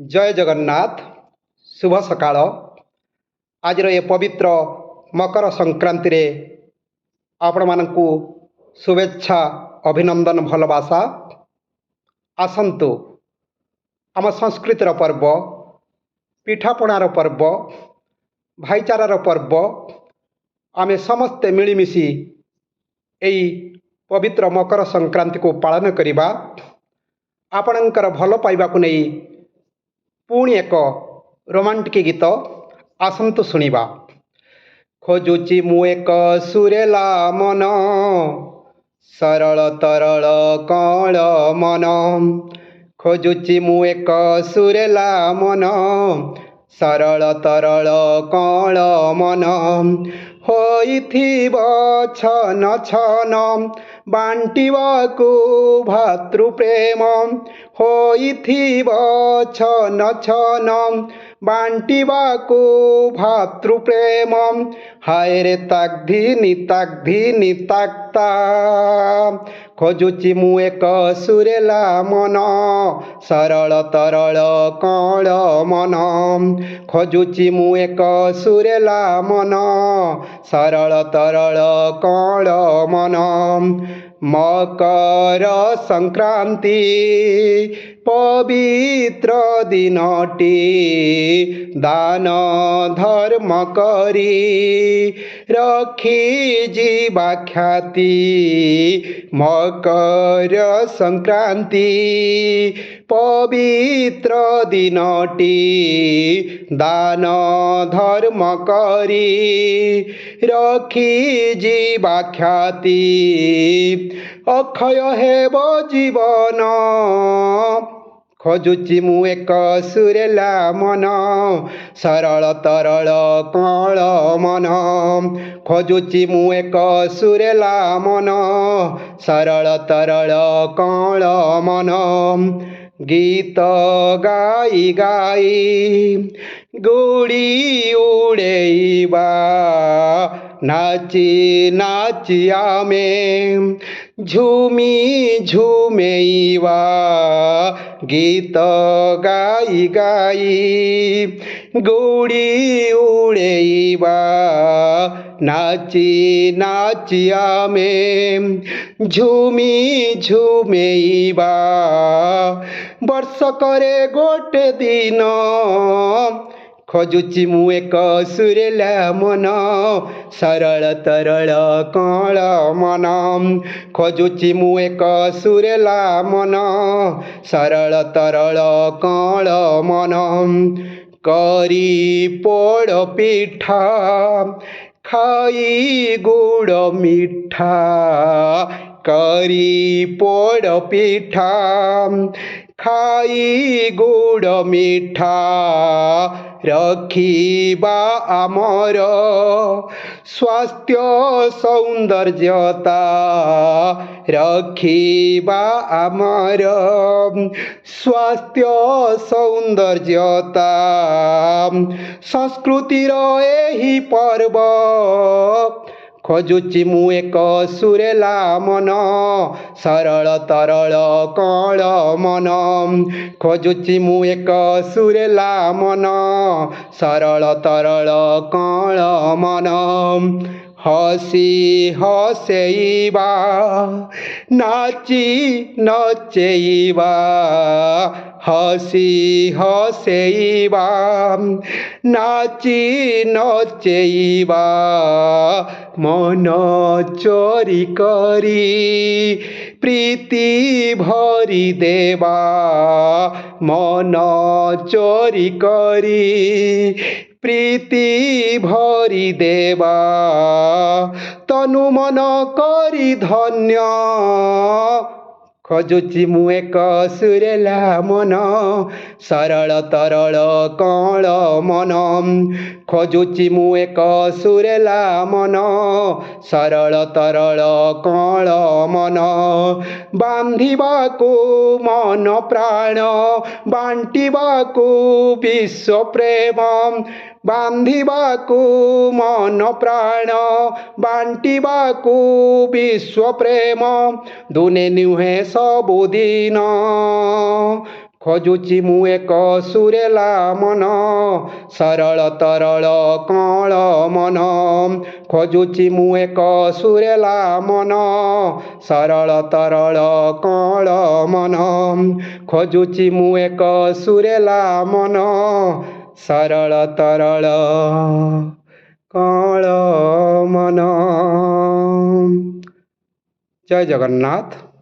जय जगन्नाथ। शुभ सकाळ। आजर ए पवित्र मकर संक्रांति रे आपण मानकु शुभेच्छा अभिनंदन भलबासा। आसंतु आम संस्कृतिर पर्व, पिठापणार पर्व, भाईचारार पर्व आमे समस्ते मिलिमिशि एई पवित्र मकर संक्रांति को पालन करिबा। आपणकर भल पाइबा को नहीं पुणी एक रोमांटिक गीत आसंतु शुणिबा। खोजुची मु एक सुरेला मन, सरल तरल कळ मन। खोजुची मु एक सुरेला मन, सरल तरल कळ मन। होइथिब छन छन बांटिबाकु भातृप्रेम। होइथिब छन छन बांटिबाकु भातृप्रेम। हाय रे ताग्धिनी ताग्धिनी ताक्ता। खोजुची मु एक सुरेला मन, सरल तरल कळ मन। खोजुची मु एक सुरेला मन, सरल तरल कळ मन। मकर संक्रांति पवित्र दिनटी, दान धर्म करी रखी जीवा ख्याति। मकर संक्रांति पवित्र दिनटी, दान धर्म करी रखी जीवा ख्याति। अक्षय हेब जीवन, खोजुची मु एक सुरेला मन, सरल तरल कळ मन। खोजुची मु एक सुरेला मन, सरल तरल कळ मन। गीत गाई गाई गुड़ी उड़ेबा, नाची नाची आमे झूमी झूमेबा। गीत गाई गाई गुड़ी उड़ेबा, नाची नाची आमे झूमी झूमेबा। वर्ष करे गोटे दिन, खोजुची मु एक सुरेला मन, सरल तरल कळ मन। खोजुची मु एक सुरेला मन, सरल तरल कळ मन। करी पोड़ पिठा खाई गुड़ मिठा। करी पोड़ पिठा खाई गुड़ मिठा। रखिबा आमर स्वास्थ्य सौंदर्यता। रखिबा आमर स्वास्थ्य सौंदर्यता। संस्कृतिर एही पर्व, खोजुची मु एक सुरेला मन, सरल तरल कळ मन। खोजुची मु एक सुरेला मन, सरल तरल कळ मन। हसी हसेइबा, नाची नचेइबा। हसी हसेइबा, नाची नचेइबा। मन चोरी करी प्रीति भरी देवा। मन चोरी करी प्रीति भरी देवा। तनु मन करी धन्य, खोजुची मु एक सुरेला मन, सरल तरल कळ मन। खोजुची मु एक सुरेला मन, सरल तरल कळ मन। बांधिबाकु मन प्राण, बांटिबाकु विश्व प्रेम। बांधिबाकु मन प्राण, बांटिबाकु विश्व प्रेम। दुने नुहे सबुदिन, ଖୋଜୁଛି ମୁଁ ଏକ ସୁରେଲା ମନ, ସରଳ ତରଳ କଅଁଳ ମନ। ଖୋଜୁଛି ମୁଁ ଏକ ସୁରେଲା ମନ, ସରଳ ତରଳ କଅଁଳ ମନ। ଖୋଜୁଛି ମୁଁ ଏକ ସୁରେଲା ମନ, ସରଳ ତରଳ କଅଁଳ ମନ। ଜୟ ଜଗନ୍ନାଥ।